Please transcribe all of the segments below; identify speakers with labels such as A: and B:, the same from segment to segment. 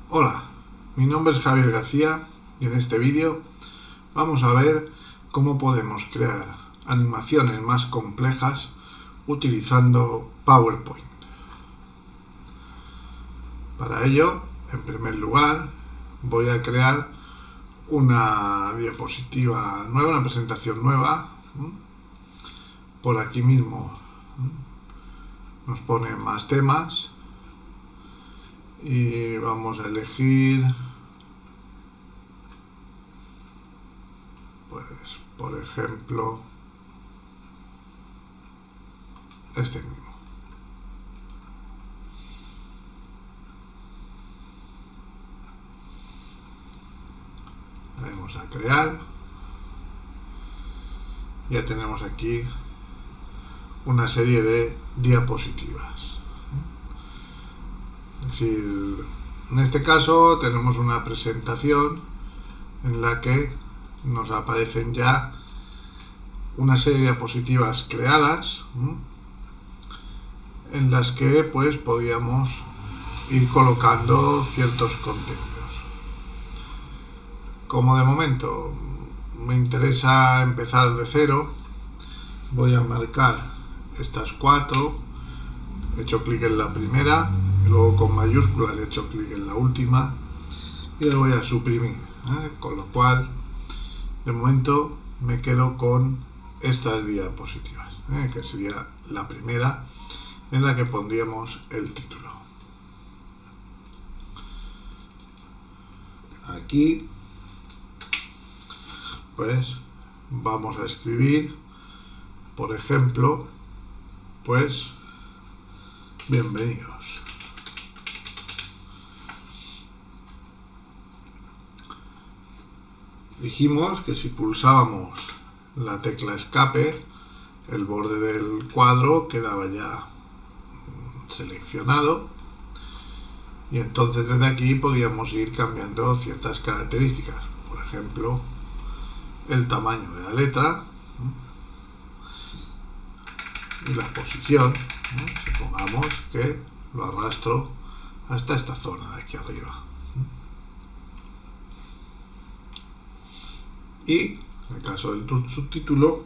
A: Hola, mi nombre es Javier García y en este vídeo vamos a ver cómo podemos crear animaciones más complejas utilizando PowerPoint. Para ello, en primer lugar, voy a crear una diapositiva nueva, una presentación nueva. Por aquí mismo nos pone más temas y vamos a elegir, pues, por ejemplo, este mismo. Vamos a crear. Ya tenemos aquí una serie de diapositivas. Es decir, en este caso tenemos una presentación en la que nos aparecen ya una serie de diapositivas creadas en las que pues podíamos ir colocando ciertos contenidos. Como de momento me interesa empezar de cero, voy a marcar estas 4, he hecho clic en la primera y luego con mayúsculas he hecho clic en la última y le voy a suprimir, con lo cual de momento me quedo con estas diapositivas, que sería la primera en la que pondríamos el título. Aquí pues vamos a escribir, por ejemplo, pues bienvenidos. Dijimos que si pulsábamos la tecla escape, el borde del cuadro quedaba ya seleccionado y entonces desde aquí podíamos ir cambiando ciertas características, por ejemplo el tamaño de la letra y la posición. Supongamos que lo arrastro hasta esta zona de aquí arriba. Y en el caso del subtítulo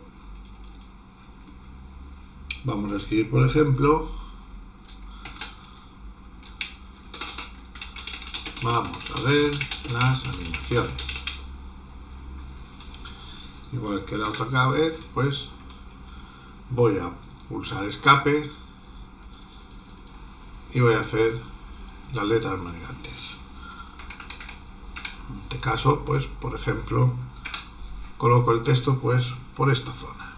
A: vamos a escribir, por ejemplo, vamos a ver las animaciones. Igual que la otra vez, pues voy a pulsar escape y voy a hacer las letras más grandes. En este caso, pues, por ejemplo, coloco el texto pues por esta zona.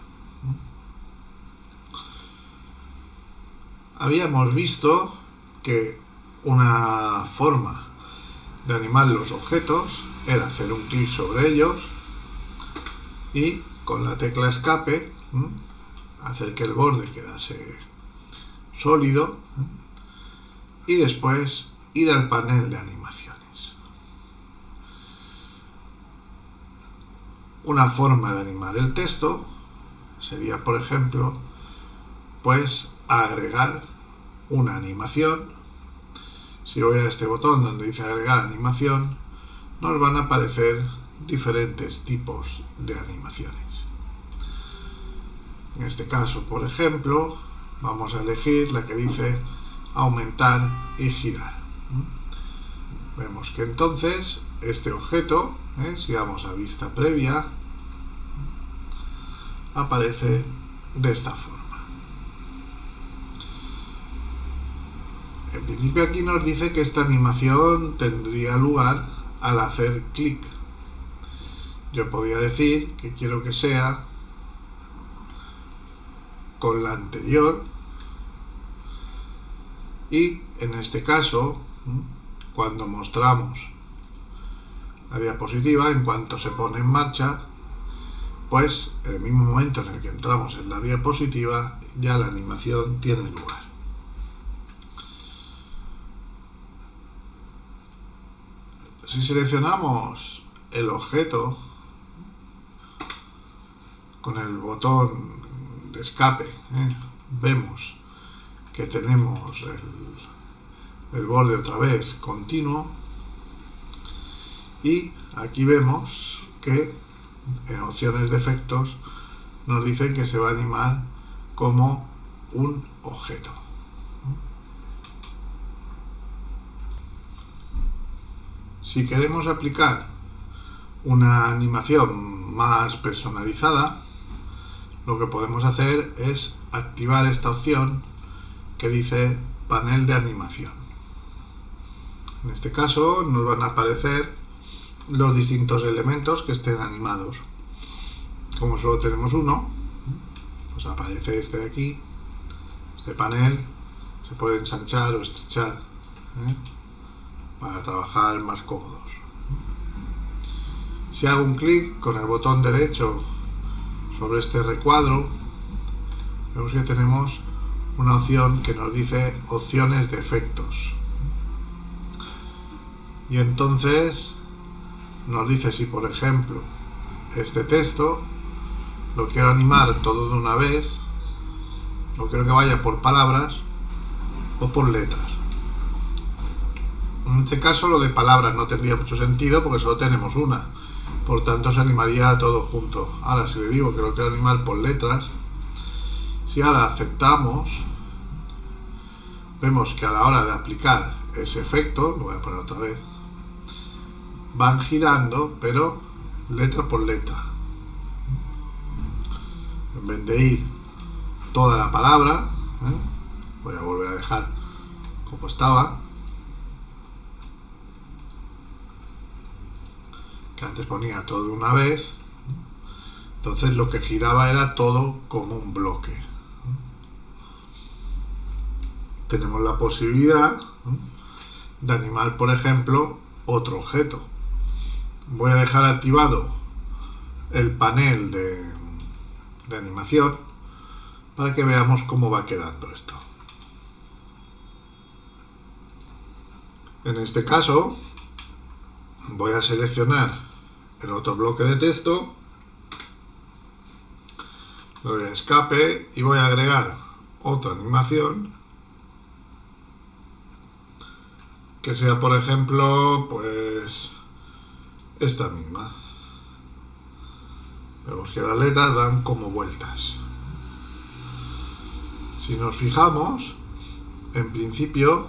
A: Habíamos visto que una forma de animar los objetos era hacer un clic sobre ellos y con la tecla escape hacer que el borde quedase sólido y después ir al panel de animaciones. Una forma de animar el texto sería, por ejemplo, pues agregar una animación. Si voy a este botón donde dice agregar animación, nos van a aparecer diferentes tipos de animaciones. En este caso, por ejemplo, vamos a elegir la que dice aumentar y girar. Vemos que entonces este objeto, si vamos a vista previa, aparece de esta forma. En principio aquí nos dice que esta animación tendría lugar al hacer clic. Yo podría decir que quiero que sea con la anterior y en este caso, cuando mostramos la diapositiva, en cuanto se pone en marcha, pues en el mismo momento en el que entramos en la diapositiva ya la animación tiene lugar. Si seleccionamos el objeto con el botón de escape, vemos que tenemos el borde otra vez continuo Y aquí vemos que en opciones de efectos nos dicen que se va a animar como un objeto. Si queremos aplicar una animación más personalizada, lo que podemos hacer es activar esta opción que dice panel de animación. En este caso nos van a aparecer los distintos elementos que estén animados. Como solo tenemos uno, pues aparece este de aquí. Este panel se puede ensanchar o estrechar para trabajar más cómodos. Si hago un clic con el botón derecho sobre este recuadro, vemos que tenemos una opción que nos dice opciones de efectos. Y entonces nos dice si, por ejemplo, este texto lo quiero animar todo de una vez, o quiero que vaya por palabras o por letras. En este caso lo de palabras no tendría mucho sentido porque solo tenemos una, por tanto se animaría todo junto. Ahora si le digo que lo quiero animar por letras, si ahora aceptamos, vemos que a la hora de aplicar ese efecto, lo voy a poner otra vez, van girando, pero letra por letra. En vez de ir toda la palabra, voy a volver a dejar como estaba, que antes ponía todo de una vez, entonces lo que giraba era todo como un bloque. Tenemos la posibilidad de animar, por ejemplo, otro objeto. Voy a dejar activado el panel de animación para que veamos cómo va quedando esto. En este caso voy a seleccionar el otro bloque de texto, le doy a escape y voy a agregar otra animación que sea, por ejemplo, pues esta misma. Vemos que las letras dan como vueltas. Si nos fijamos, en principio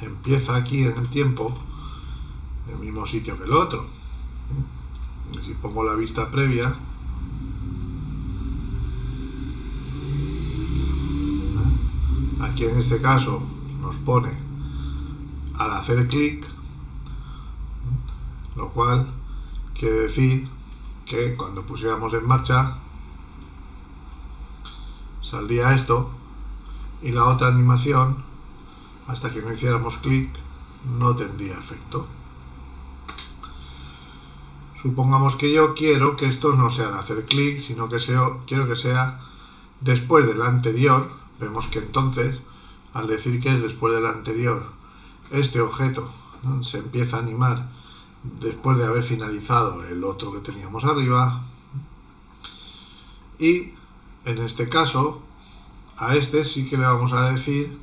A: empieza aquí en el tiempo en el mismo sitio que el otro. Y si pongo la vista previa, aquí en este caso nos pone al hacer clic, lo cual quiere decir que cuando pusiéramos en marcha saldría esto y la otra animación, hasta que no hiciéramos clic, no tendría efecto. Supongamos que yo quiero que esto no sea al hacer clic, sino que quiero que sea después del anterior. Vemos que entonces, al decir que es después del anterior, este objeto se empieza a animar después de haber finalizado el otro que teníamos arriba. Y en este caso, a este sí que le vamos a decir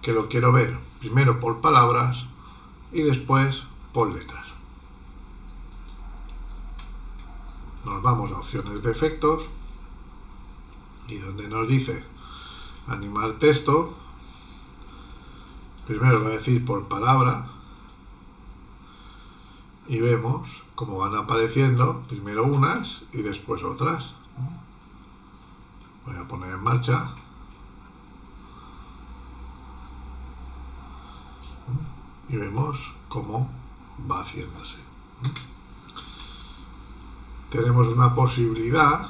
A: que lo quiero ver primero por palabras y después por letras. Nos vamos a opciones de efectos y donde nos dice animar texto, primero va a decir por palabra y vemos cómo van apareciendo primero unas y después otras. Voy a poner en marcha y vemos cómo va haciéndose. Tenemos una posibilidad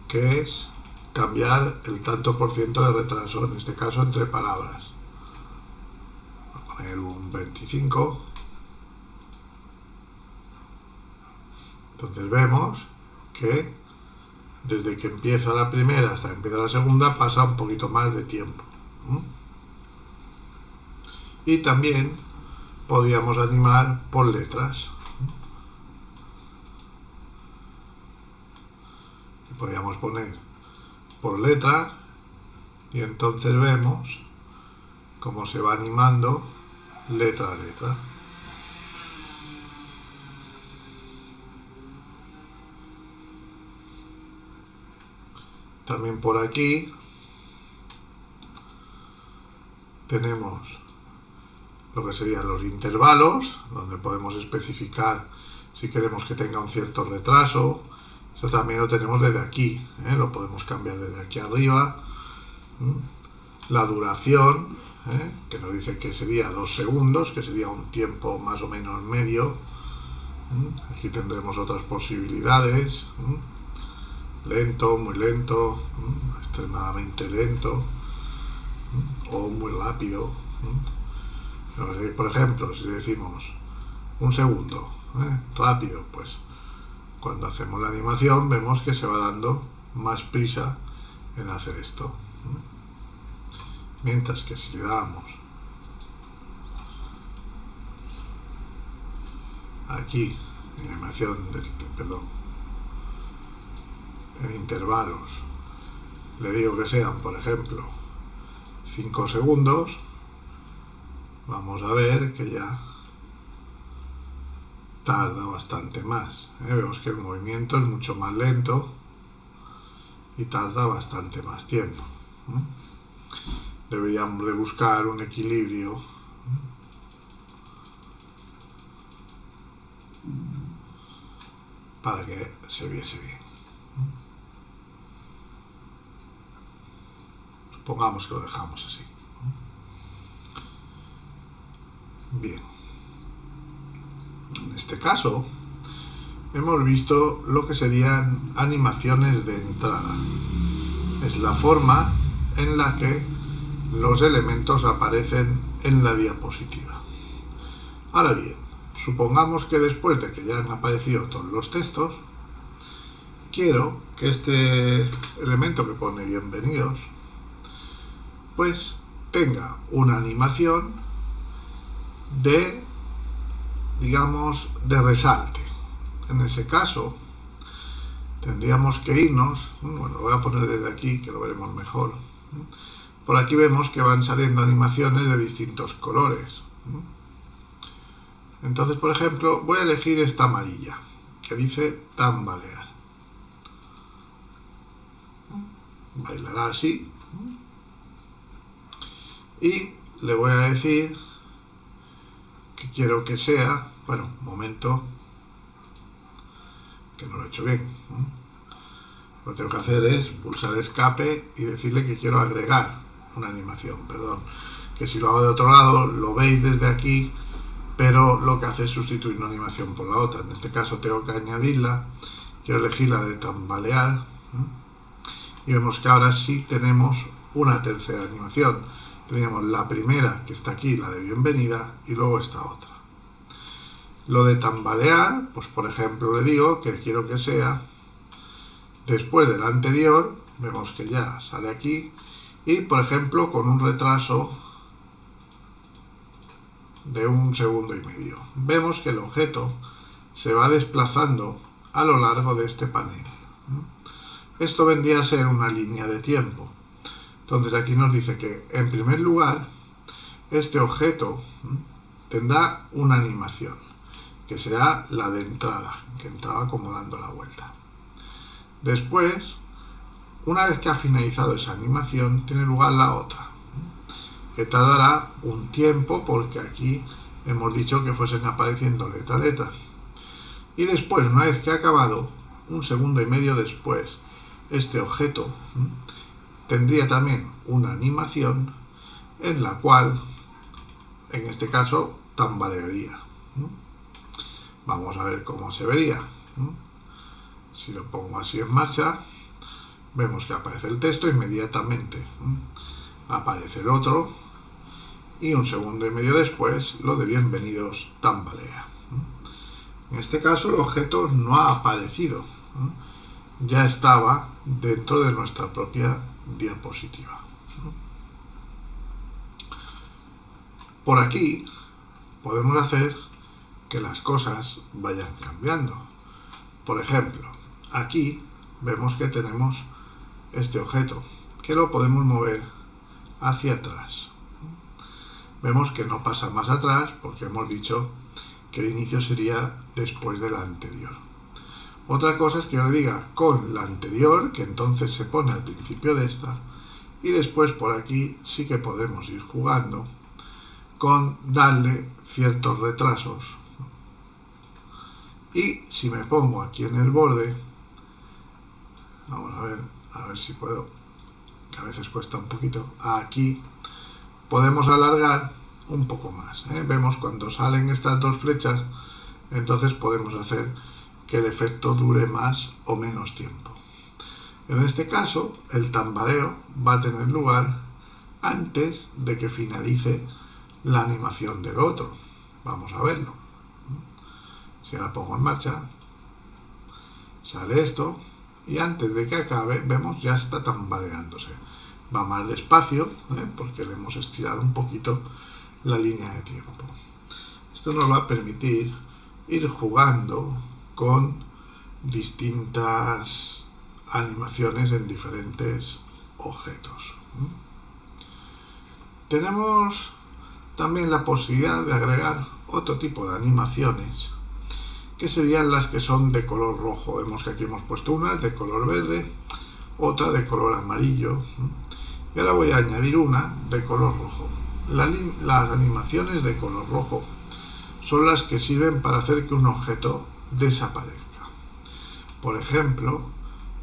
A: que es cambiar el tanto por ciento de retraso, en este caso entre palabras. Voy a poner un 25. Entonces vemos que desde que empieza la primera hasta que empieza la segunda pasa un poquito más de tiempo. Y también podíamos animar por letras. Podíamos poner por letra y entonces vemos cómo se va animando letra a letra. También por aquí tenemos lo que serían los intervalos, donde podemos especificar si queremos que tenga un cierto retraso. Eso también lo tenemos desde aquí, lo podemos cambiar desde aquí arriba. La duración, que nos dice que sería 2 segundos, que sería un tiempo más o menos medio. Aquí tendremos otras posibilidades. Lento, muy lento, extremadamente lento o muy rápido. Por ejemplo, si decimos un segundo, rápido, pues cuando hacemos la animación vemos que se va dando más prisa en hacer esto. Mientras que si le damos aquí en animación en intervalos, le digo que sean, por ejemplo, 5 segundos, vamos a ver que ya tarda bastante más. Vemos que el movimiento es mucho más lento y tarda bastante más tiempo. Deberíamos de buscar un equilibrio para que se viese bien. Supongamos que lo dejamos así. Bien. En este caso, hemos visto lo que serían animaciones de entrada. Es la forma en la que los elementos aparecen en la diapositiva. Ahora bien, supongamos que después de que ya han aparecido todos los textos, quiero que este elemento que pone bienvenidos, pues tenga una animación de, digamos, de resalte. En ese caso, tendríamos que irnos, bueno, lo voy a poner desde aquí, que lo veremos mejor. Por aquí vemos que van saliendo animaciones de distintos colores. Entonces, por ejemplo, voy a elegir esta amarilla, que dice tambalear. Bailará así. Y le voy a decir que quiero que sea, bueno, un momento, que no lo he hecho bien. Lo que tengo que hacer es pulsar escape y decirle que quiero agregar una animación, perdón, que si lo hago de otro lado lo veis desde aquí, pero lo que hace es sustituir una animación por la otra. En este caso tengo que añadirla, quiero elegir la de tambalear, y vemos que ahora sí tenemos una tercera animación. Teníamos la primera, que está aquí, la de bienvenida, y luego esta otra. Lo de tambalear, pues por ejemplo le digo que quiero que sea después del anterior, vemos que ya sale aquí, y por ejemplo con un retraso de 1,5 segundos. Vemos que el objeto se va desplazando a lo largo de este panel. Esto vendría a ser una línea de tiempo. Entonces aquí nos dice que en primer lugar este objeto tendrá una animación, que será la de entrada, que entraba como dando la vuelta. Después, una vez que ha finalizado esa animación, tiene lugar la otra, que tardará un tiempo, porque aquí hemos dicho que fuesen apareciendo letra a letra. Y después, una vez que ha acabado, 1,5 segundos después, este objeto tendría también una animación en la cual, en este caso, tambalearía. Vamos a ver cómo se vería. Si lo pongo así en marcha, vemos que aparece el texto, inmediatamente aparece el otro, y 1,5 segundos después lo de bienvenidos tambalea. En este caso el objeto no ha aparecido, ya estaba dentro de nuestra propia diapositiva. Por aquí podemos hacer que las cosas vayan cambiando. Por ejemplo, aquí vemos que tenemos este objeto, que lo podemos mover hacia atrás. vemos que no pasa más atrás porque hemos dicho que el inicio sería después de la anterior. Otra cosa es que yo le diga con la anterior, que entonces se pone al principio de esta, y después por aquí sí que podemos ir jugando con darle ciertos retrasos. Y si me pongo aquí en el borde, vamos a ver si puedo, que a veces cuesta un poquito, aquí podemos alargar un poco más, ¿eh? Vemos cuando salen estas dos flechas, entonces podemos hacer que el efecto dure más o menos tiempo. En este caso, el tambaleo va a tener lugar antes de que finalice la animación del otro. Vamos a verlo. Si la pongo en marcha, sale esto, y antes de que acabe, vemos ya está tambaleándose. Va más despacio, porque le hemos estirado un poquito la línea de tiempo. Esto nos va a permitir ir jugando con distintas animaciones en diferentes objetos. Tenemos también la posibilidad de agregar otro tipo de animaciones, que serían las que son de color rojo. Vemos que aquí hemos puesto una de color verde, otra de color amarillo, y ahora voy a añadir una de color rojo. Las animaciones de color rojo son las que sirven para hacer que un objeto desaparezca. Por ejemplo,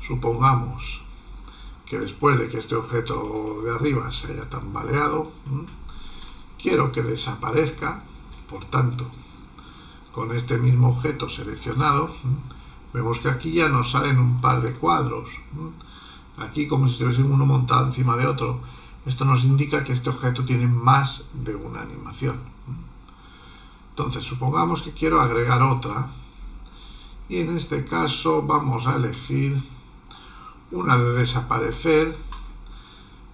A: supongamos que después de que este objeto de arriba se haya tambaleado, quiero que desaparezca. Por tanto, con este mismo objeto seleccionado, vemos que aquí ya nos salen un par de cuadros, aquí como si estuviese uno montado encima de otro. Esto nos indica que este objeto tiene más de una animación. Entonces, supongamos que quiero agregar otra, y en este caso vamos a elegir una de desaparecer,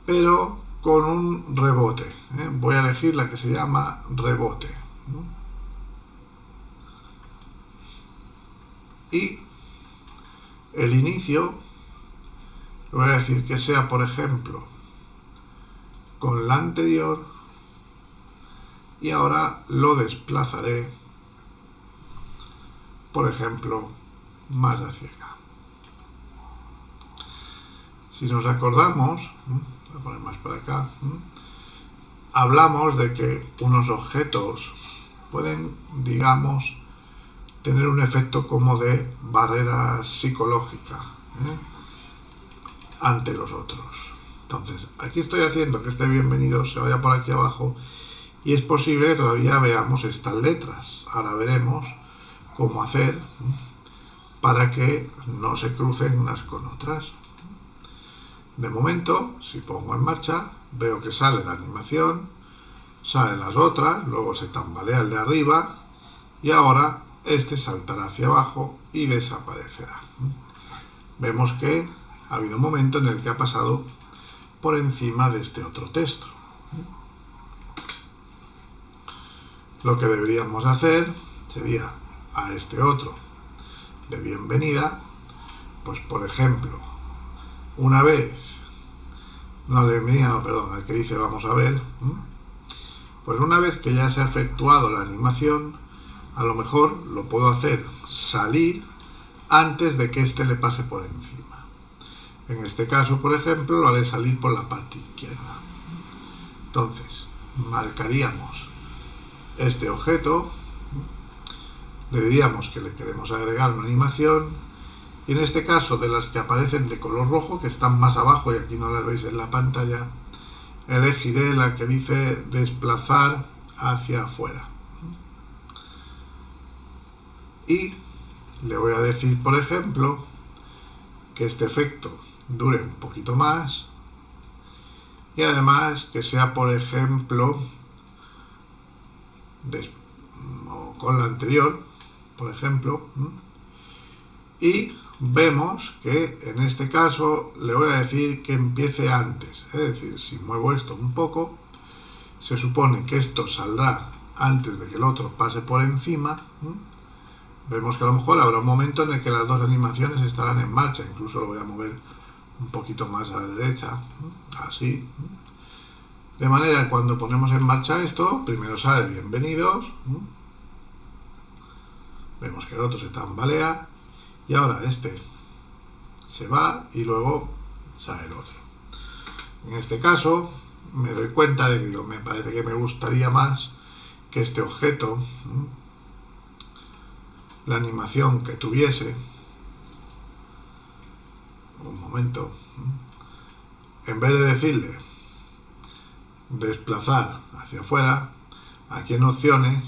A: pero con un rebote. Voy a elegir la que se llama rebote. Y el inicio, le voy a decir que sea, por ejemplo, con la anterior, y ahora lo desplazaré, por ejemplo, más hacia acá. Si nos acordamos, voy a poner más para acá, hablamos de que unos objetos pueden, digamos, tener un efecto como de barrera psicológica ante los otros. Entonces, aquí estoy haciendo que este bienvenido se vaya por aquí abajo, y es posible que todavía veamos estas letras. Ahora veremos cómo hacer para que no se crucen unas con otras. De momento, si pongo en marcha, veo que sale la animación, salen las otras, luego se tambalea el de arriba, y ahora este saltará hacia abajo y desaparecerá. Vemos que ha habido un momento en el que ha pasado por encima de este otro texto. Lo que deberíamos hacer sería a este otro de bienvenida, pues por ejemplo, una vez, no de bienvenida, no, perdón, al que dice vamos a ver, pues una vez que ya se ha efectuado la animación, a lo mejor lo puedo hacer salir antes de que éste le pase por encima. En este caso, por ejemplo, lo haré salir por la parte izquierda. Entonces, marcaríamos este objeto, le diríamos que le queremos agregar una animación, y en este caso de las que aparecen de color rojo, que están más abajo y aquí no las veis en la pantalla, elegiré la que dice desplazar hacia afuera. Y le voy a decir, por ejemplo, que este efecto dure un poquito más, y además que sea, por ejemplo, con la anterior, por ejemplo, y vemos que en este caso le voy a decir que empiece antes. Es decir, si muevo esto un poco, se supone que esto saldrá antes de que el otro pase por encima. Vemos que a lo mejor habrá un momento en el que las dos animaciones estarán en marcha. Incluso lo voy a mover un poquito más a la derecha, así. De manera que cuando ponemos en marcha esto, primero sale bienvenidos, vemos que el otro se tambalea, y ahora este se va y luego sale el otro. En este caso me doy cuenta de que me parece que me gustaría más que este objeto, la animación que tuviese, un momento, en vez de decirle desplazar hacia afuera, aquí en opciones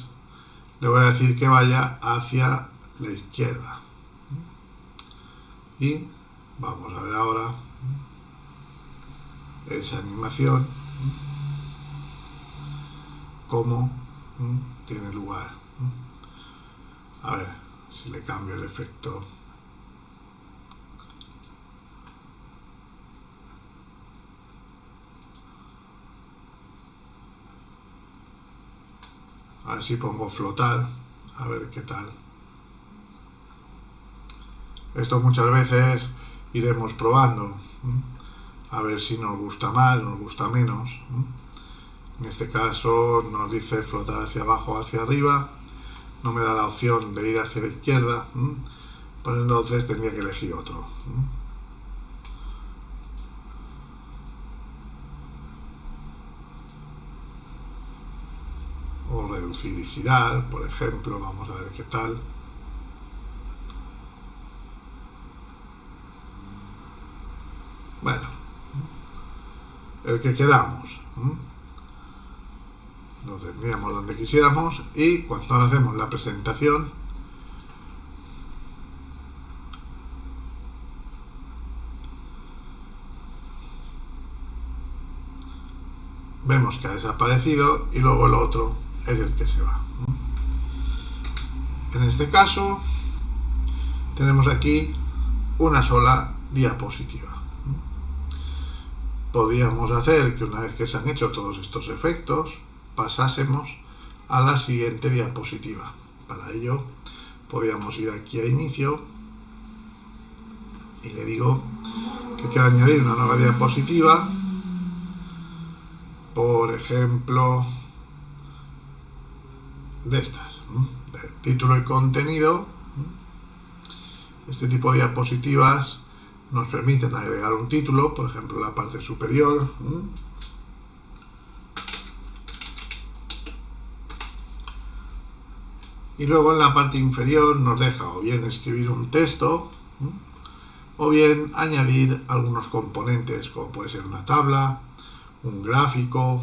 A: le voy a decir que vaya hacia la izquierda, y vamos a ver ahora esa animación cómo tiene lugar. A ver si le cambio el efecto. A ver si pongo flotar, a ver qué tal. Esto muchas veces iremos probando, a ver si nos gusta más, nos gusta menos. En este caso nos dice flotar hacia abajo o hacia arriba, no me da la opción de ir hacia la izquierda, pues entonces tendría que elegir otro. O reducir y girar, por ejemplo, vamos a ver qué tal. Bueno, el que queramos. Lo tendríamos donde quisiéramos, y cuando ahora hacemos la presentación vemos que ha desaparecido y luego el otro es el que se va. En este caso tenemos aquí una sola diapositiva. Podríamos hacer que una vez que se han hecho todos estos efectos pasásemos a la siguiente diapositiva. Para ello podríamos ir aquí a inicio y le digo que quiero añadir una nueva diapositiva, por ejemplo de estas, de título y contenido. Este tipo de diapositivas nos permiten agregar un título, por ejemplo en la parte superior, y luego en la parte inferior nos deja o bien escribir un texto o bien añadir algunos componentes, como puede ser una tabla, un gráfico,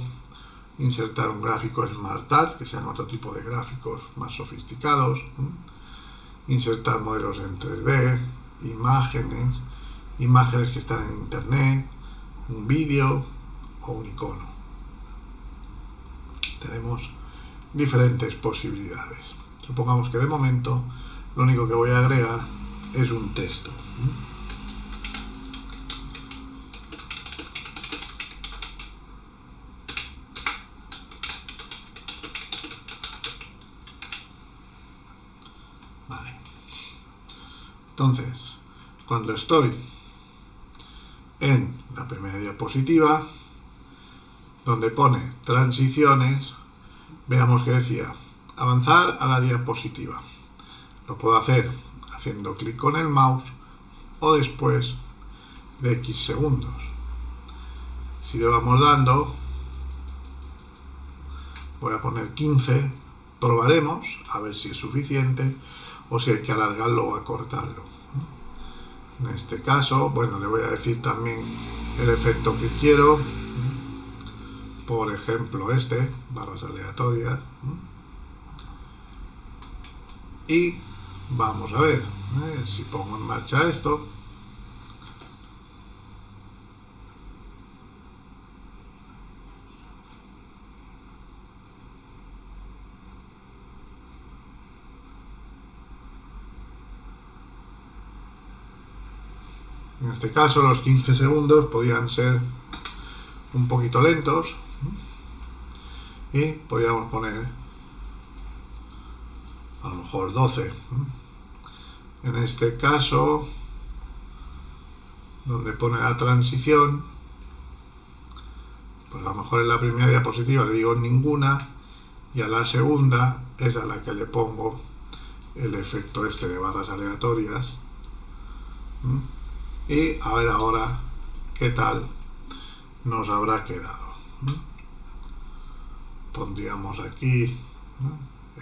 A: insertar un gráfico SmartArt, que sean otro tipo de gráficos más sofisticados, insertar modelos en 3D, imágenes que están en internet, un vídeo o un icono. Tenemos diferentes posibilidades. Supongamos que de momento lo único que voy a agregar es un texto. Vale. Entonces, cuando estoy en la primera diapositiva, donde pone transiciones, veamos que decía avanzar a la diapositiva. Lo puedo hacer haciendo clic con el mouse o después de X segundos. Si le vamos dando, voy a poner 15, probaremos a ver si es suficiente o si hay que alargarlo o acortarlo. En este caso, bueno, le voy a decir también el efecto que quiero, por ejemplo este, barras aleatorias, y vamos a ver si pongo en marcha esto. En este caso los 15 segundos podían ser un poquito lentos y podríamos poner a lo mejor 12. En este caso, donde pone la transición, Pues a lo mejor en la primera diapositiva le digo ninguna y a la segunda es a la que le pongo el efecto este de barras aleatorias. Y a ver ahora qué tal nos habrá quedado. Pondríamos aquí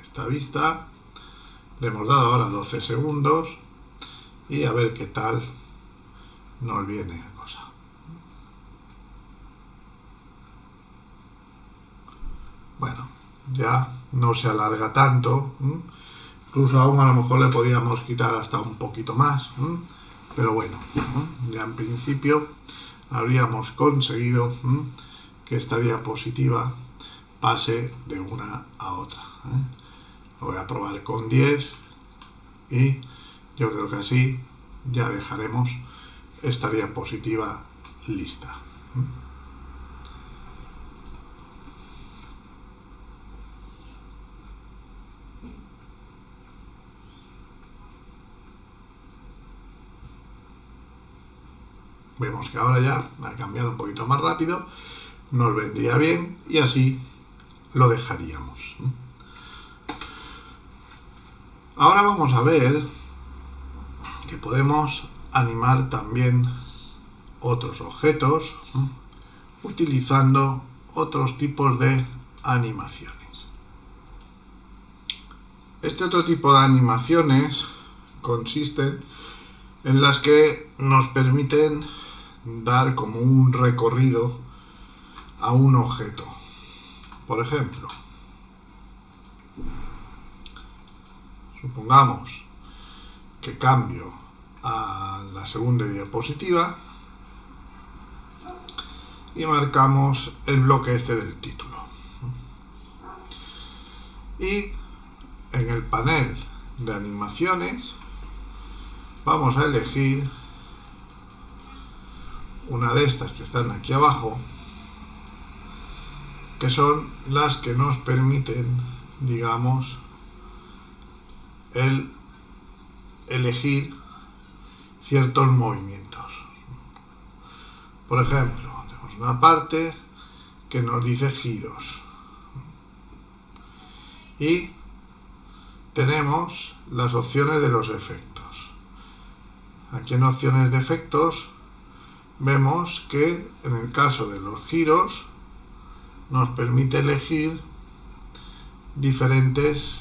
A: esta vista, le hemos dado ahora 12 segundos y a ver qué tal nos viene la cosa. Bueno, ya no se alarga tanto, incluso aún a lo mejor le podíamos quitar hasta un poquito más, pero bueno, ya en principio habríamos conseguido que esta diapositiva pase de una a otra. Lo voy a probar con 10 y yo creo que así ya dejaremos esta diapositiva lista. Vemos que ahora ya ha cambiado un poquito más rápido, nos vendría bien y así lo dejaríamos. Ahora vamos a ver que podemos animar también otros objetos utilizando otros tipos de animaciones. Este otro tipo de animaciones consisten en las que nos permiten dar como un recorrido a un objeto. Por ejemplo, supongamos que cambio a la segunda diapositiva y marcamos el bloque este del título. Y en el panel de animaciones vamos a elegir una de estas que están aquí abajo, que son las que nos permiten, digamos, el elegir ciertos movimientos. Por ejemplo, tenemos una parte que nos dice giros y tenemos las opciones de los efectos. Aquí en opciones de efectos vemos que en el caso de los giros nos permite elegir diferentes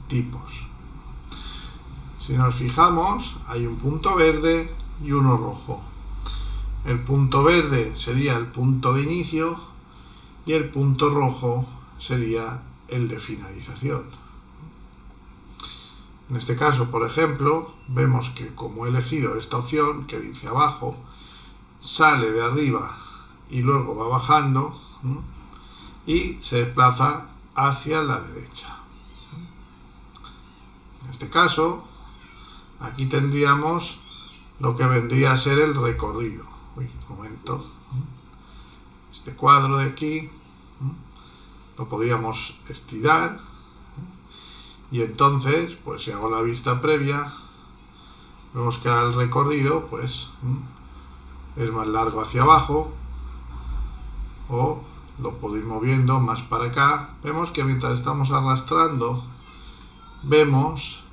A: tipos. Si nos fijamos, hay un punto verde y uno rojo. El punto verde sería el punto de inicio y el punto rojo sería el de finalización. En este caso, por ejemplo, vemos que como he elegido esta opción que dice abajo, sale de arriba y luego va bajando y se desplaza hacia la derecha. En este caso, aquí tendríamos lo que vendría a ser el recorrido. Un momento. Este cuadro de aquí lo podríamos estirar y entonces, pues si hago la vista previa, vemos que el recorrido pues es más largo hacia abajo, o lo puedo ir moviendo más para acá. Vemos que mientras estamos arrastrando vemos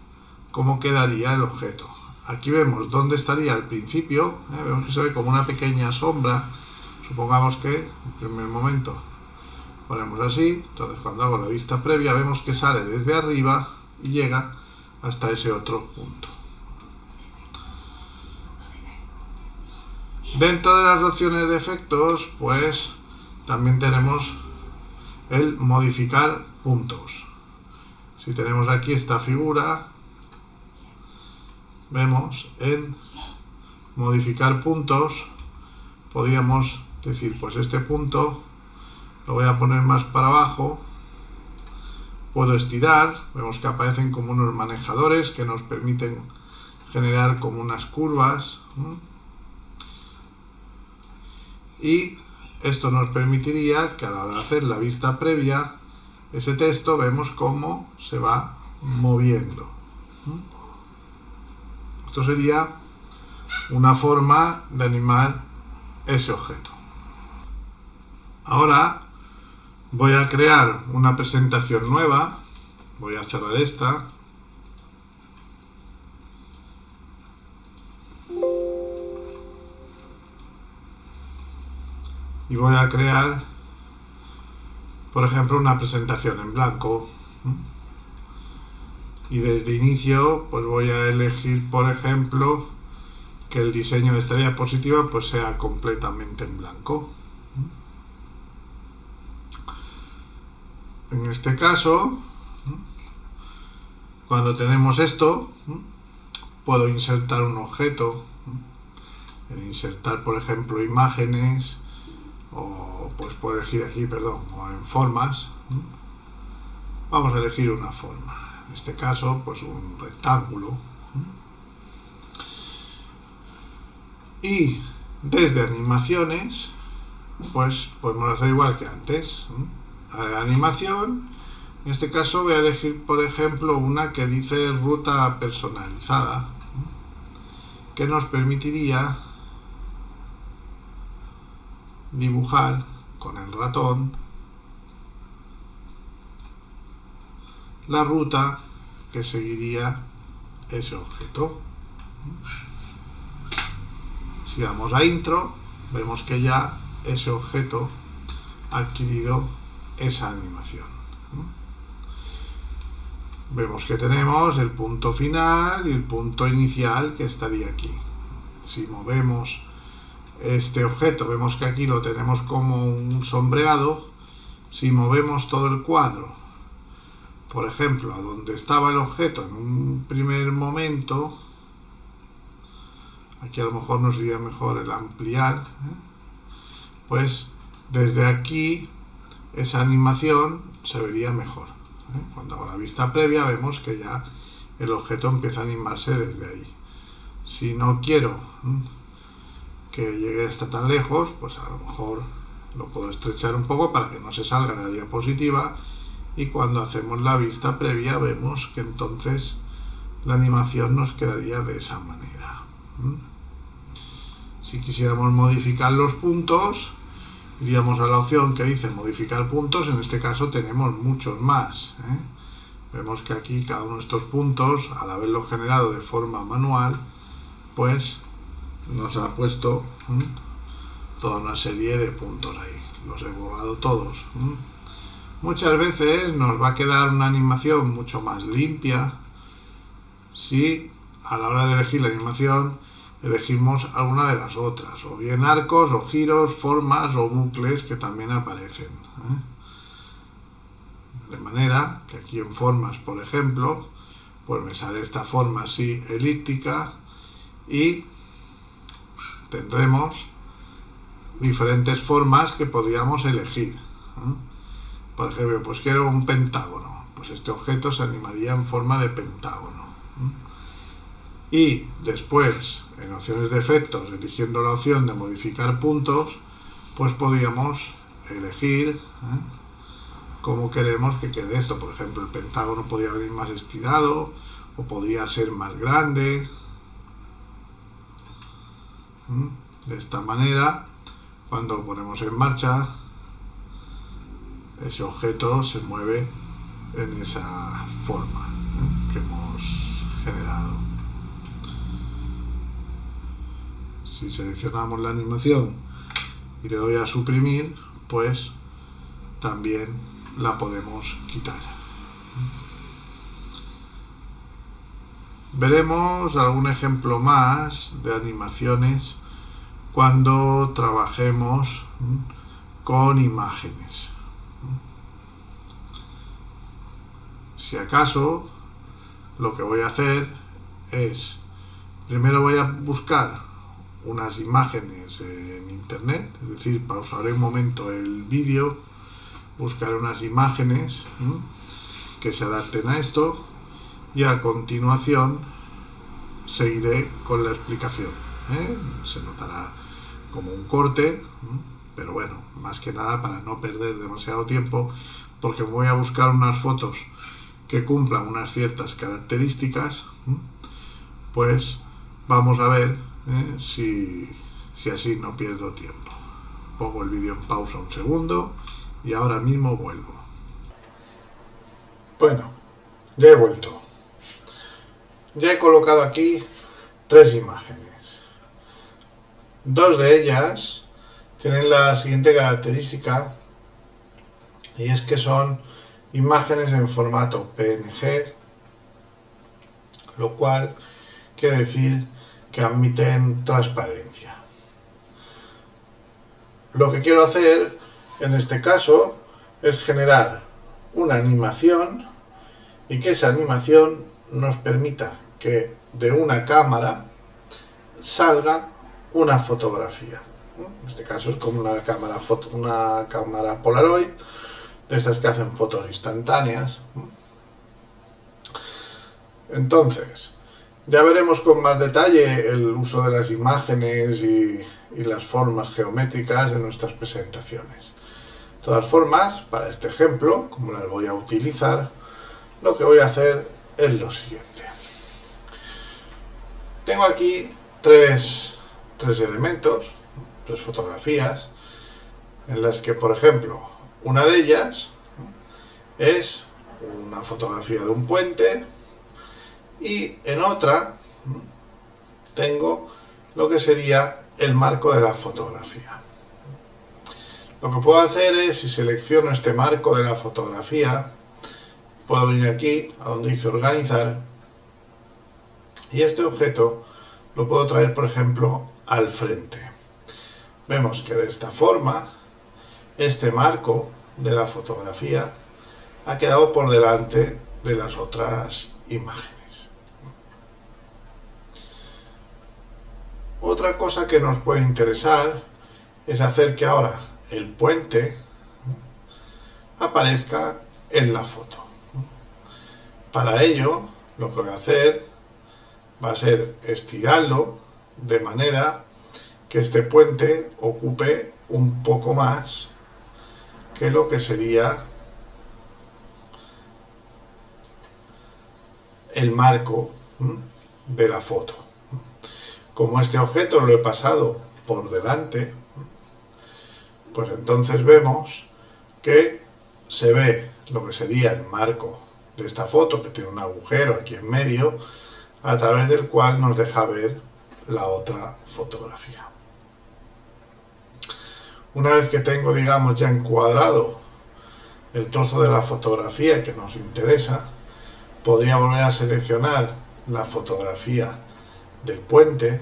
A: cómo quedaría el objeto. Aquí vemos dónde estaría al principio, vemos que se ve como una pequeña sombra. Supongamos que en primer momento ponemos así, entonces cuando hago la vista previa vemos que sale desde arriba y llega hasta ese otro punto. Dentro de las opciones de efectos, pues también tenemos el modificar puntos. Si tenemos aquí esta figura, vemos en modificar puntos, podríamos decir, pues este punto lo voy a poner más para abajo, puedo estirar, vemos que aparecen como unos manejadores que nos permiten generar como unas curvas, y esto nos permitiría que a la hora de hacer la vista previa, ese texto vemos cómo se va moviendo. Esto sería una forma de animar ese objeto. Ahora voy a crear una presentación nueva. Voy a cerrar esta. Y voy a crear, por ejemplo, una presentación en blanco. Y desde inicio, pues voy a elegir, por ejemplo, que el diseño de esta diapositiva pues sea completamente en blanco. En este caso, cuando tenemos esto, puedo insertar un objeto. En insertar, por ejemplo, imágenes, o pues puedo elegir aquí, o en formas. Vamos a elegir una forma. En este caso, pues un rectángulo. Y desde animaciones, pues podemos hacer igual que antes. A la animación, en este caso voy a elegir, por ejemplo, una que dice ruta personalizada, que nos permitiría dibujar con el ratón la ruta que seguiría ese objeto. Si vamos a intro, vemos que ya ese objeto ha adquirido esa animación. Vemos que tenemos el punto final y el punto inicial que estaría aquí. Si movemos este objeto, vemos que aquí lo tenemos como un sombreado. Si movemos todo el cuadro, por ejemplo, a donde estaba el objeto en un primer momento, aquí a lo mejor nos iría mejor el ampliar, pues desde aquí esa animación se vería mejor. Cuando hago la vista previa vemos que ya el objeto empieza a animarse desde ahí. Si no quiero que llegue hasta tan lejos, pues a lo mejor lo puedo estrechar un poco para que no se salga la diapositiva, y cuando hacemos la vista previa vemos que entonces la animación nos quedaría de esa manera. Si quisiéramos modificar los puntos, iríamos a la opción que dice modificar puntos. En este caso tenemos muchos más. Vemos que aquí cada uno de estos puntos, al haberlo generado de forma manual, pues nos ha puesto toda una serie de puntos ahí. Los he borrado todos. Muchas veces nos va a quedar una animación mucho más limpia si a la hora de elegir la animación elegimos alguna de las otras, o bien arcos, o giros, formas o bucles que también aparecen. De manera que aquí en formas, por ejemplo, pues me sale esta forma así elíptica, y tendremos diferentes formas que podríamos elegir. Por ejemplo, pues quiero un pentágono, pues este objeto se animaría en forma de pentágono. Y después, en opciones de efectos, eligiendo la opción de modificar puntos, pues podríamos elegir cómo queremos que quede esto. Por ejemplo, el pentágono podría venir más estirado, o podría ser más grande. De esta manera, cuando ponemos en marcha, ese objeto se mueve en esa forma que hemos generado. Si seleccionamos la animación y le doy a suprimir, pues también la podemos quitar. Veremos algún ejemplo más de animaciones cuando trabajemos con imágenes. Si acaso, lo que voy a hacer es, primero voy a buscar unas imágenes en internet, es decir, pausaré un momento el vídeo, buscaré unas imágenes que se adapten a esto, y a continuación seguiré con la explicación. Se notará como un corte, pero bueno, más que nada para no perder demasiado tiempo, porque voy a buscar unas fotos que cumplan unas ciertas características, pues vamos a ver si así no pierdo tiempo. Pongo el vídeo en pausa un segundo y ahora mismo vuelvo. Bueno, ya he vuelto. Ya he colocado aquí 3 imágenes. 2 de ellas tienen la siguiente característica, y es que son imágenes en formato PNG, lo cual quiere decir que admiten transparencia. Lo que quiero hacer en este caso es generar una animación y que esa animación nos permita que de una cámara salga una fotografía. En este caso es como una cámara Polaroid, de estas que hacen fotos instantáneas. Entonces, ya veremos con más detalle el uso de las imágenes y las formas geométricas en nuestras presentaciones. De todas formas, para este ejemplo, como las voy a utilizar, lo que voy a hacer es lo siguiente. Tengo aquí tres elementos, 3 fotografías, en las que, por ejemplo, una de ellas es una fotografía de un puente y en otra tengo lo que sería el marco de la fotografía. Lo que puedo hacer es, si selecciono este marco de la fotografía, puedo venir aquí a donde dice organizar y este objeto lo puedo traer, por ejemplo, al frente. Vemos que de esta forma este marco de la fotografía ha quedado por delante de las otras imágenes. Otra cosa que nos puede interesar es hacer que ahora el puente aparezca en la foto. Para ello, lo que voy a hacer va a ser estirarlo de manera que este puente ocupe un poco más que lo que sería el marco de la foto. Como este objeto lo he pasado por delante, pues entonces vemos que se ve lo que sería el marco de esta foto, que tiene un agujero aquí en medio, a través del cual nos deja ver la otra fotografía. Una vez que tengo, digamos, ya encuadrado el trozo de la fotografía que nos interesa, podría volver a seleccionar la fotografía del puente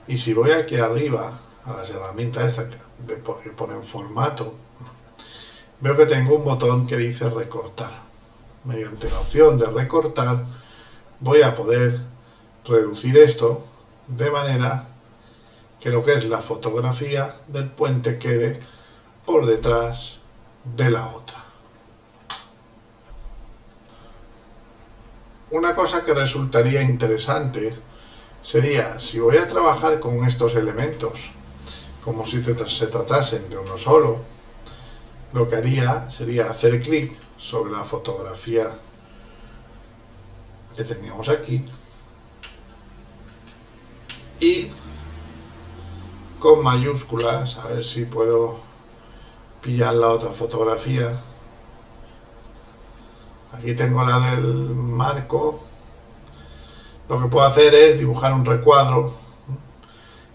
A: y si voy aquí arriba a las herramientas estas que ponen formato, veo que tengo un botón que dice recortar. Mediante la opción de recortar voy a poder reducir esto de manera que lo que es la fotografía del puente quede por detrás de la otra. Una cosa que resultaría interesante sería, si voy a trabajar con estos elementos como si se tratasen de uno solo, lo que haría sería hacer clic sobre la fotografía que teníamos aquí y con mayúsculas, a ver si puedo pillar la otra fotografía. Aquí tengo la del marco. Lo que puedo hacer es dibujar un recuadro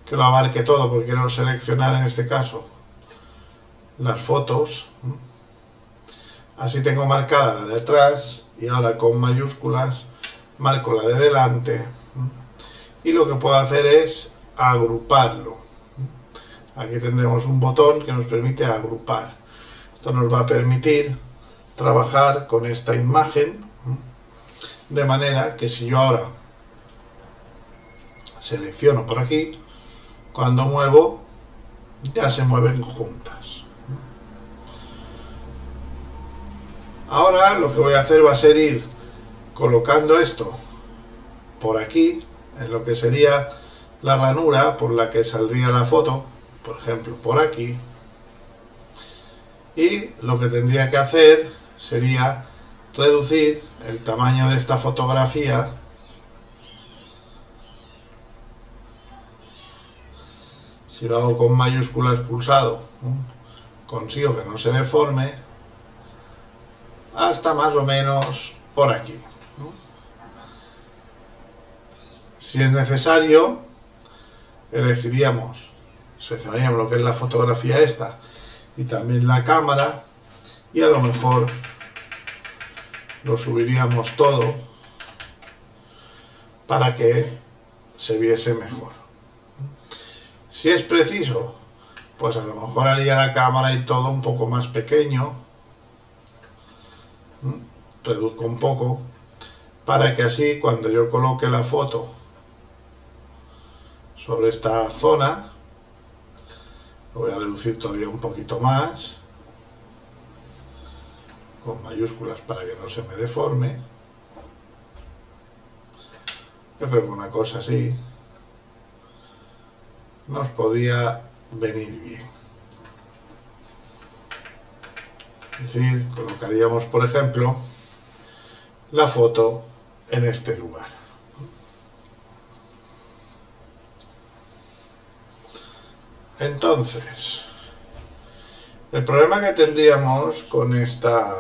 A: que lo abarque todo, porque quiero seleccionar en este caso las fotos. Así tengo marcada la de atrás y ahora con mayúsculas marco la de delante y lo que puedo hacer es agruparlo. Aquí tendremos un botón que nos permite agrupar. Esto nos va a permitir trabajar con esta imagen de manera que si yo ahora selecciono por aquí, cuando muevo ya se mueven juntas. Ahora lo que voy a hacer va a ser ir colocando esto por aquí, en lo que sería la ranura por la que saldría la foto, por ejemplo por aquí, y lo que tendría que hacer sería reducir el tamaño de esta fotografía si lo hago con mayúsculas pulsado consigo que no se deforme hasta más o menos por aquí. Si es necesario, seleccionaríamos lo que es la fotografía esta y también la cámara, y a lo mejor lo subiríamos todo para que se viese mejor. Si es preciso, pues a lo mejor haría la cámara y todo un poco más pequeño, reduzco un poco, para que así cuando yo coloque la foto sobre esta zona, lo voy a reducir todavía un poquito más, con mayúsculas para que no se me deforme. Yo creo que una cosa así nos podía venir bien. Es decir, colocaríamos, por ejemplo, la foto en este lugar. Entonces, el problema que tendríamos con esta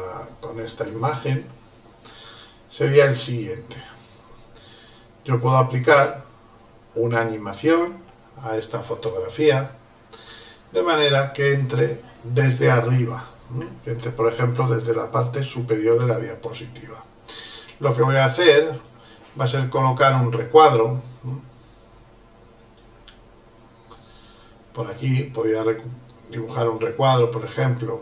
A: imagen sería el siguiente. Yo puedo aplicar una animación a esta fotografía de manera que entre desde arriba, que entre, por ejemplo, desde la parte superior de la diapositiva. Lo que voy a hacer va a ser colocar un recuadro. Por aquí podría dibujar un recuadro, por ejemplo,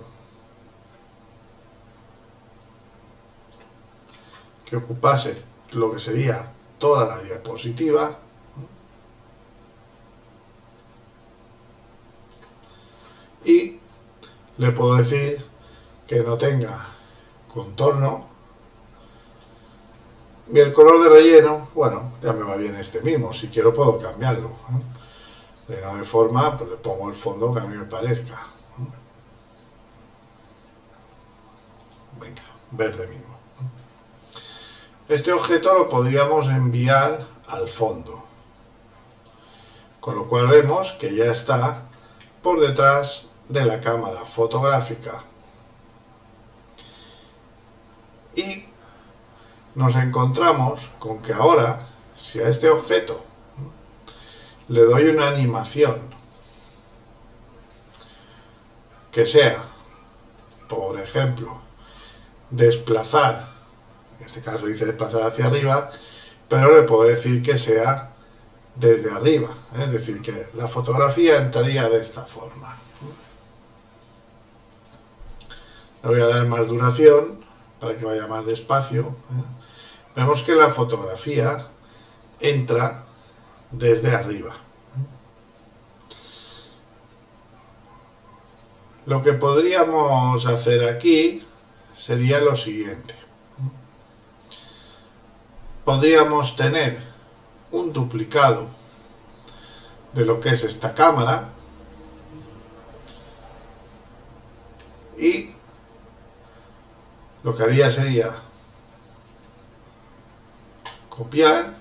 A: que ocupase lo que sería toda la diapositiva. Y le puedo decir que no tenga contorno. Y el color de relleno, bueno, ya me va bien este mismo. Si quiero puedo cambiarlo. De no de forma, pues le pongo el fondo que a mí me parezca. Venga, verde mismo. Este objeto lo podríamos enviar al fondo. Con lo cual vemos que ya está por detrás de la cámara fotográfica. Y nos encontramos con que ahora, si a este objeto le doy una animación que sea, por ejemplo, desplazar, en este caso dice desplazar hacia arriba, pero le puedo decir que sea desde arriba, es decir, que la fotografía entraría de esta forma. Le voy a dar más duración para que vaya más despacio. Vemos que la fotografía entra desde arriba. Lo que podríamos hacer aquí sería lo siguiente. Podríamos tener un duplicado de lo que es esta cámara y lo que haría sería copiar,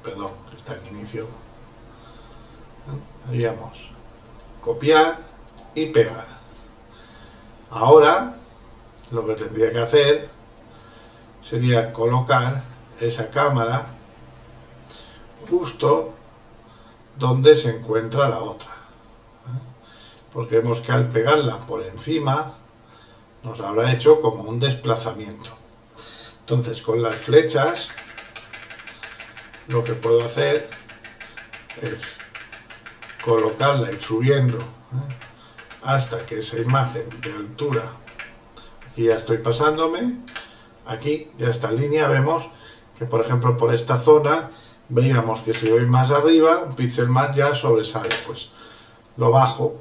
A: perdón, que está en inicio, haríamos copiar y pegar. Ahora lo que tendría que hacer sería colocar esa cámara justo donde se encuentra la otra, porque vemos que al pegarla por encima nos habrá hecho como un desplazamiento. Entonces con las flechas lo que puedo hacer es colocarla, ir subiendo hasta que esa imagen de altura, aquí ya estoy pasándome, aquí ya está en línea. Vemos que, por ejemplo, por esta zona veíamos que si voy más arriba, un píxel más ya sobresale, pues lo bajo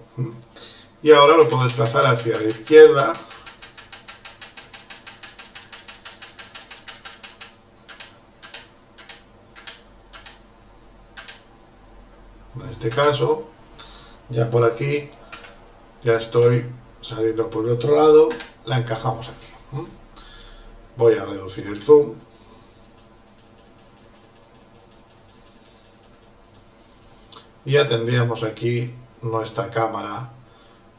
A: y ahora lo puedo desplazar hacia la izquierda. En este caso, ya por aquí, ya estoy saliendo por el otro lado, la encajamos aquí. Voy a reducir el zoom. Y ya tendríamos aquí nuestra cámara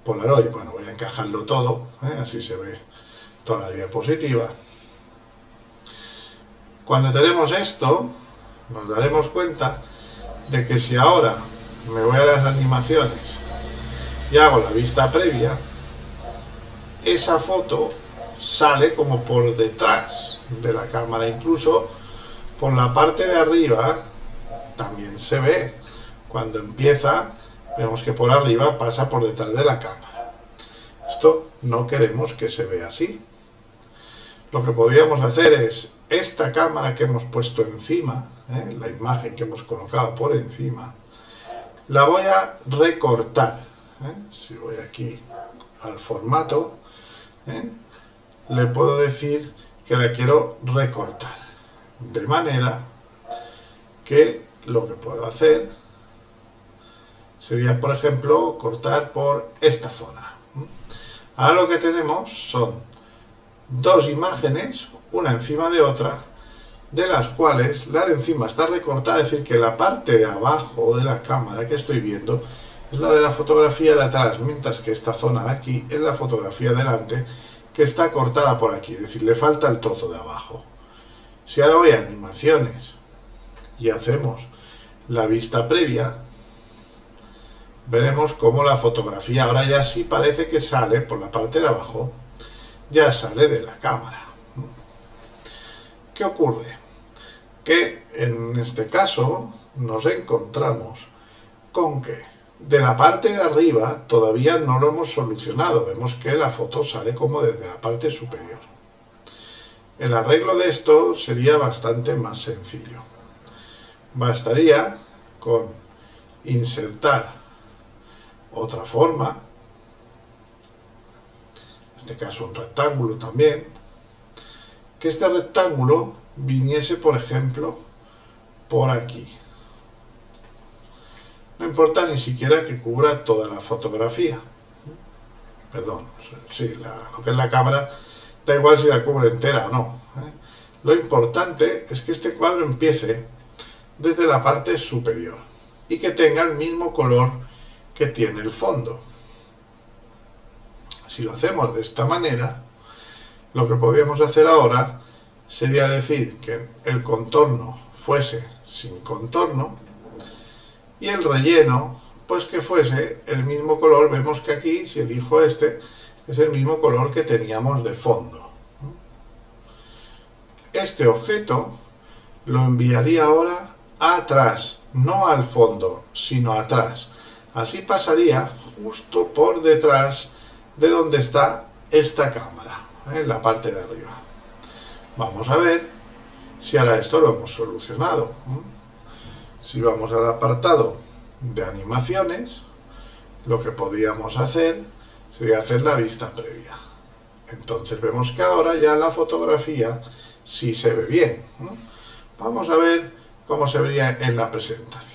A: Polaroid. Bueno, voy a encajarlo todo, así se ve toda la diapositiva. Cuando tenemos esto, nos daremos cuenta de que si ahora me voy a las animaciones y hago la vista previa, esa foto sale como por detrás de la cámara, incluso por la parte de arriba también se ve. Cuando empieza, vemos que por arriba pasa por detrás de la cámara. Esto no queremos que se vea así. Lo que podríamos hacer es esta cámara que hemos puesto encima, la imagen que hemos colocado por encima, la voy a recortar. Si voy aquí al formato, le puedo decir que la quiero recortar, de manera que lo que puedo hacer sería, por ejemplo, cortar por esta zona. Ahora lo que tenemos son dos imágenes, una encima de otra, de las cuales la de encima está recortada, es decir, que la parte de abajo de la cámara que estoy viendo es la de la fotografía de atrás, mientras que esta zona de aquí es la fotografía de delante, que está cortada por aquí, es decir, le falta el trozo de abajo. Si ahora voy a animaciones y hacemos la vista previa, veremos cómo la fotografía ahora ya sí parece que sale por la parte de abajo, ya sale de la cámara. ¿Qué ocurre? Que en este caso nos encontramos con que de la parte de arriba todavía no lo hemos solucionado. Vemos que la foto sale como desde la parte superior. El arreglo de esto sería bastante más sencillo. Bastaría con insertar otra forma, en este caso un rectángulo también, que este rectángulo viniese, por ejemplo, por aquí. No importa ni siquiera que cubra toda la fotografía. Perdón, sí, lo que es la cámara, da igual si la cubre entera o no. Lo importante es que este cuadro empiece desde la parte superior y que tenga el mismo color que tiene el fondo. Si lo hacemos de esta manera, lo que podríamos hacer ahora sería decir que el contorno fuese sin contorno y el relleno pues que fuese el mismo color. Vemos que aquí, si elijo este, es el mismo color que teníamos de fondo. Este objeto lo enviaría ahora atrás, no al fondo, sino atrás. Así pasaría justo por detrás de donde está esta cámara, en la parte de arriba. Vamos a ver si ahora esto lo hemos solucionado. Si vamos al apartado de animaciones, lo que podríamos hacer sería hacer la vista previa. Entonces vemos que ahora ya la fotografía sí se ve bien. Vamos a ver cómo se vería en la presentación.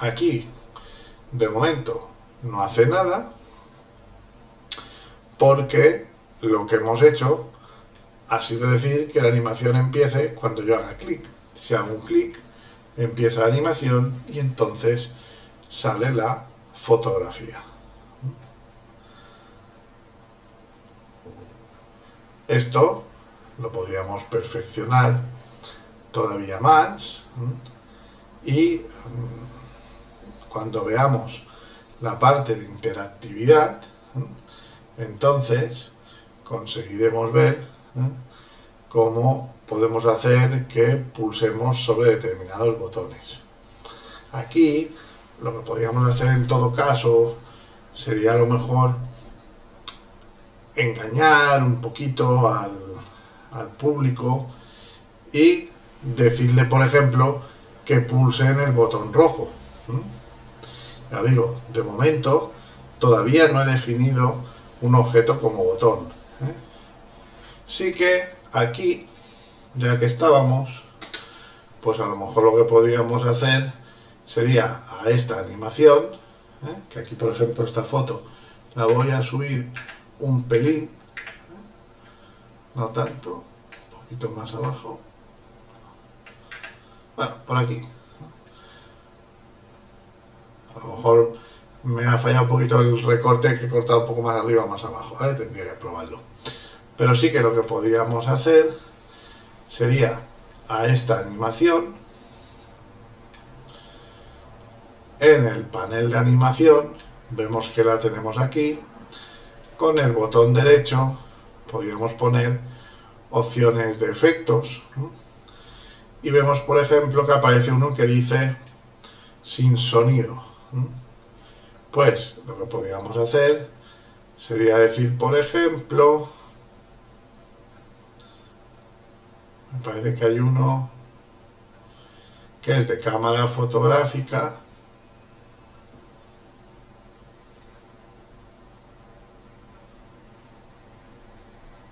A: Aquí, de momento, no hace nada, porque lo que hemos hecho ha sido decir que la animación empiece cuando yo haga clic. Si hago un clic, empieza la animación y entonces sale la fotografía. Esto lo podríamos perfeccionar todavía más y cuando veamos la parte de interactividad, entonces conseguiremos ver cómo podemos hacer que pulsemos sobre determinados botones. Aquí lo que podríamos hacer en todo caso sería a lo mejor engañar un poquito al público y decirle, por ejemplo, que pulse en el botón rojo. Ya digo, de momento todavía no he definido un objeto como botón. Sí que aquí, ya que estábamos, pues a lo mejor lo que podríamos hacer sería a esta animación, que aquí por ejemplo esta foto la voy a subir un pelín, no tanto, un poquito más abajo, bueno, por aquí. A lo mejor me ha fallado un poquito el recorte, que he cortado un poco más arriba o más abajo, tendría que probarlo. Pero sí que lo que podríamos hacer sería a esta animación, en el panel de animación, vemos que la tenemos aquí, con el botón derecho podríamos poner opciones de efectos, y vemos por ejemplo que aparece uno que dice sin sonido. Pues lo que podríamos hacer sería decir, por ejemplo, me parece que hay uno que es de cámara fotográfica,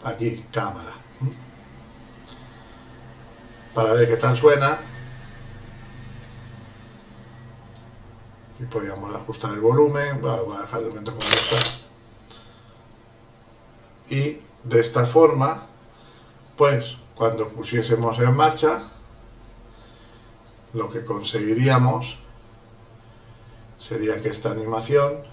A: aquí, cámara, para ver qué tal suena. Y podríamos ajustar el volumen, voy a dejar de momento como está. Y de esta forma, pues cuando pusiésemos en marcha, lo que conseguiríamos sería que esta animación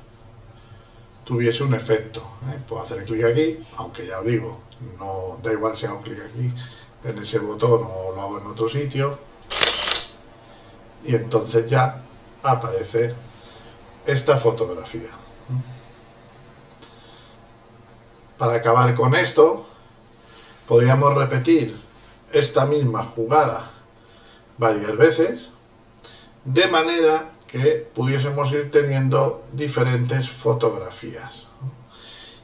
A: tuviese un efecto. Puedo hacer clic aquí, aunque ya os digo, no da igual si hago clic aquí en ese botón o lo hago en otro sitio, y entonces ya aparece esta fotografía. Para acabar con esto, podríamos repetir esta misma jugada varias veces, de manera que pudiésemos ir teniendo diferentes fotografías.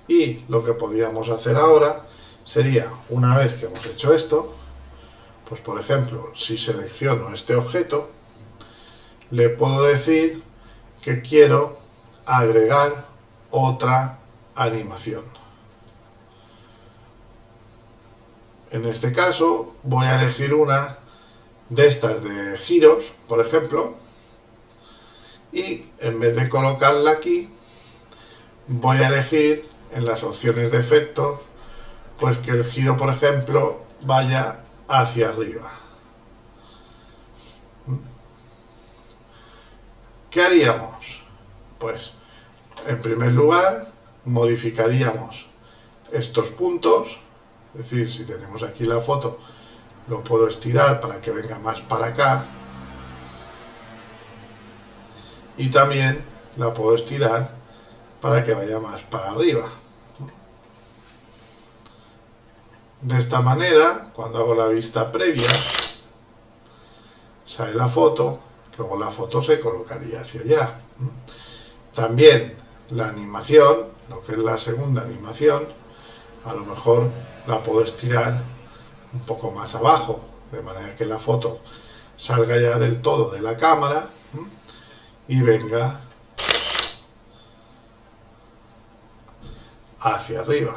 A: Y lo que podríamos hacer ahora sería, una vez que hemos hecho esto, pues por ejemplo, si selecciono este objeto, le puedo decir que quiero agregar otra animación. En este caso voy a elegir una de estas de giros, por ejemplo, y en vez de colocarla aquí, voy a elegir en las opciones de efectos, pues que el giro, por ejemplo, vaya hacia arriba. ¿Qué haríamos? Pues, en primer lugar, modificaríamos estos puntos, es decir, si tenemos aquí la foto, lo puedo estirar para que venga más para acá, y también la puedo estirar para que vaya más para arriba. De esta manera, cuando hago la vista previa, sale la foto, luego la foto se colocaría hacia allá. También la animación, lo que es la segunda animación, a lo mejor la puedo estirar un poco más abajo, de manera que la foto salga ya del todo de la cámara y venga hacia arriba.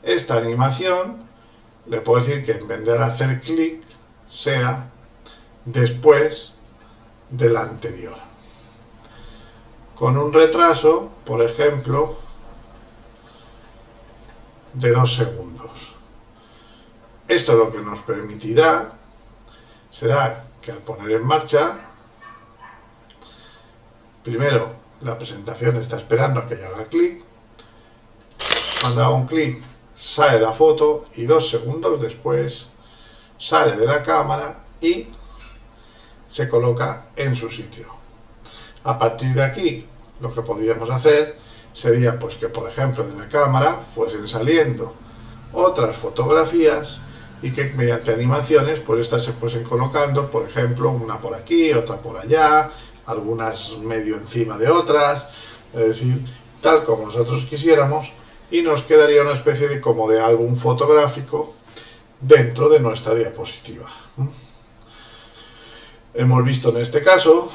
A: Esta animación le puedo decir que en vez de hacer clic sea después de la anterior, con un retraso, por ejemplo, de 2 segundos. Esto lo que nos permitirá será que al poner en marcha, primero la presentación está esperando a que yo haga clic, cuando hago un clic sale la foto y 2 segundos después sale de la cámara y se coloca en su sitio. A partir de aquí, lo que podríamos hacer sería pues que, por ejemplo, de la cámara fuesen saliendo otras fotografías y que mediante animaciones pues estas se fuesen colocando, por ejemplo, una por aquí, otra por allá, algunas medio encima de otras, es decir, tal como nosotros quisiéramos, y nos quedaría una especie de como de álbum fotográfico dentro de nuestra diapositiva. Hemos visto en este caso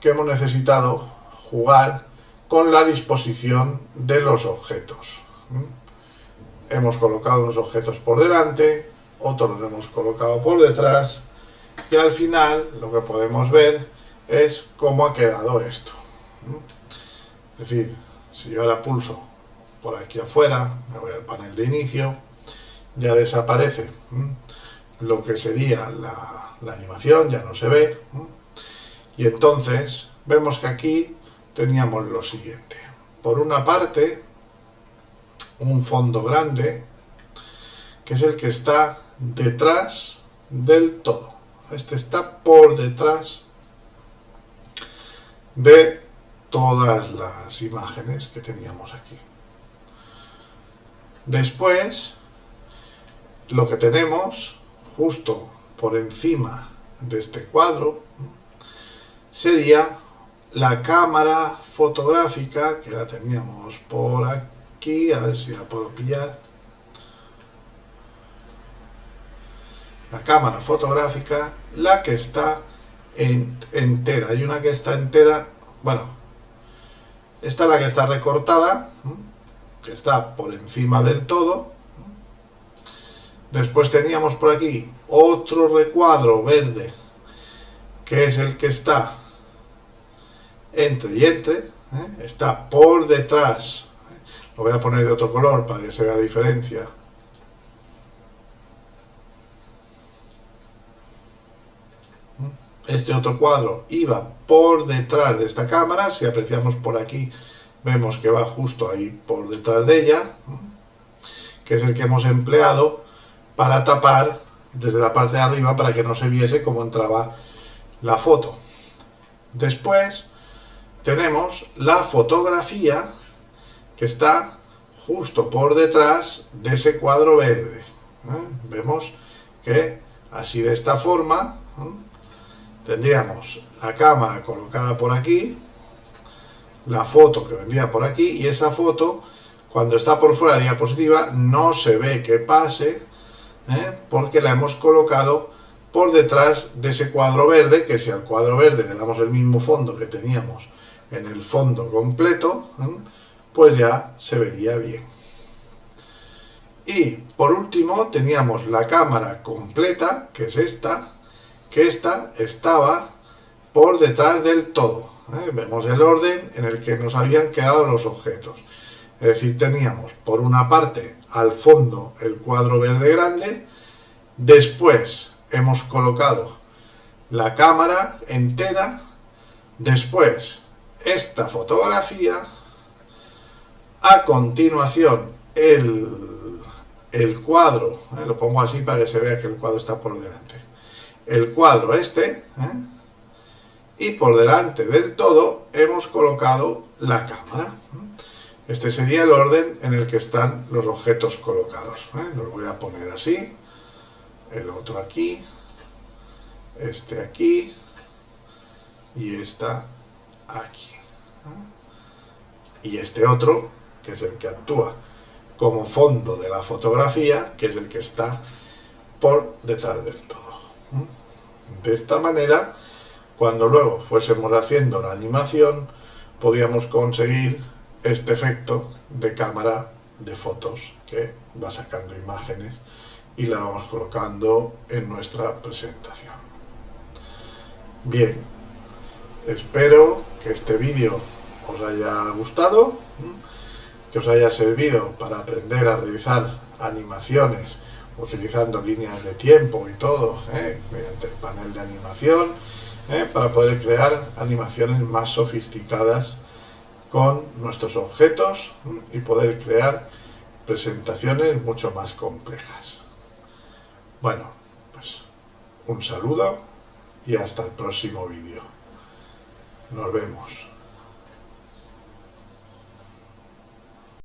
A: que hemos necesitado jugar con la disposición de los objetos. Hemos colocado unos objetos por delante, otros los hemos colocado por detrás, y al final lo que podemos ver es cómo ha quedado esto. Es decir, si yo ahora pulso por aquí afuera, me voy al panel de inicio, ya desaparece lo que sería la animación, ya no se ve, Y entonces vemos que aquí teníamos lo siguiente. Por una parte, un fondo grande, que es el que está detrás del todo. Este está por detrás de todas las imágenes que teníamos aquí. Después, lo que tenemos justo por encima de este cuadro sería la cámara fotográfica, que la teníamos por aquí, a ver si la puedo pillar. La cámara fotográfica, la que está entera. Hay una que está entera, bueno, esta es la que está recortada, que está por encima del todo. Después teníamos por aquí otro recuadro verde, que es el que está entre y entre, está por detrás. Lo voy a poner de otro color para que se vea la diferencia. Este otro cuadro iba por detrás de esta cámara. Si apreciamos por aquí, vemos que va justo ahí por detrás de ella, que es el que hemos empleado para tapar desde la parte de arriba para que no se viese cómo entraba la foto. Después tenemos la fotografía que está justo por detrás de ese cuadro verde. Vemos que así, de esta forma, tendríamos la cámara colocada por aquí, la foto que vendría por aquí, y esa foto, cuando está por fuera de diapositiva, no se ve que pase, porque la hemos colocado por detrás de ese cuadro verde, que si al cuadro verde le damos el mismo fondo que teníamos en el fondo completo, pues ya se vería bien. Y por último teníamos la cámara completa, que es esta, que esta estaba por detrás del todo. Vemos el orden en el que nos habían quedado los objetos. Es decir, teníamos por una parte al fondo el cuadro verde grande, después hemos colocado la cámara entera, después esta fotografía, a continuación el cuadro, lo pongo así para que se vea que el cuadro está por delante, el cuadro este, y por delante del todo hemos colocado la cámara. Este sería el orden en el que están los objetos colocados. Los voy a poner así, el otro aquí, este aquí y esta aquí. Y este otro, que es el que actúa como fondo de la fotografía, que es el que está por detrás del todo. De esta manera, cuando luego fuésemos haciendo la animación, podíamos conseguir este efecto de cámara de fotos que va sacando imágenes y la vamos colocando en nuestra presentación. Bien, espero que este vídeo os haya gustado, que os haya servido para aprender a realizar animaciones utilizando líneas de tiempo y todo, mediante el panel de animación, para poder crear animaciones más sofisticadas con nuestros objetos y poder crear presentaciones mucho más complejas. Bueno, pues un saludo y hasta el próximo vídeo. Nos vemos.